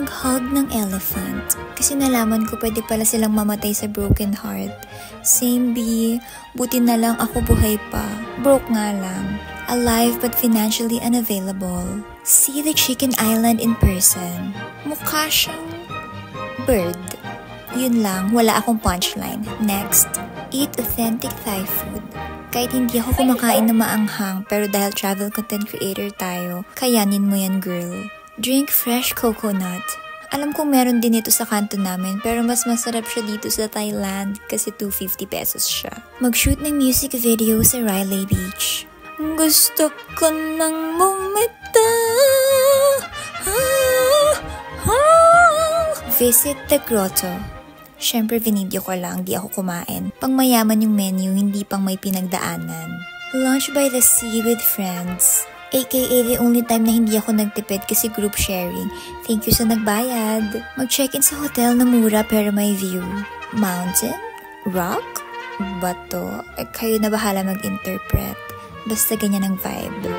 mag-hug ng elephant. Kasi nalaman ko pwede pala silang mamatay sa broken heart. Same B, buti na lang ako buhay pa. Broke nga lang. Alive but financially unavailable. See the chicken island in person. Mukha siyang bird. Yun lang, wala akong punchline. Next, eat authentic Thai food. Kahit hindi ako kumakain na maanghang, pero dahil travel content creator tayo, kayanin mo yan, girl. Drink fresh coconut. Alam kong meron din ito sa kanto namin, pero mas masarap siya dito sa Thailand kasi 250 pesos siya. Mag-shoot ng music video sa Riley Beach. Gusto ko nang bumita. Visit the grotto. Siyempre, vinidyo ko lang, di ako kumain. Pang mayaman yung menu, hindi pang may pinagdaanan. Lunch by the sea with friends. AKA the only time na hindi ako nagtipid kasi group sharing. Thank you sa nagbayad. Mag-check-in sa hotel na mura pero may view. Mountain? Rock? Bato? Kayo na bahala mag-interpret. Basta ganyan ang vibe.